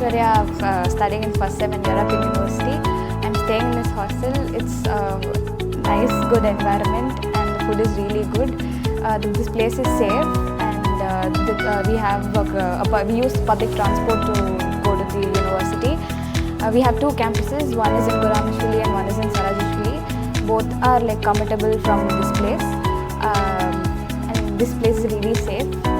Aishwarya, studying in first sem in European University. I'm staying in this hostel. It's a nice, good environment, and the food is really good. This place is safe, and we use public transport to go to the university. We have two campuses. One is in Guramashvili and one is in Sarajashvili. Both are like commutable from this place, and this place is really safe.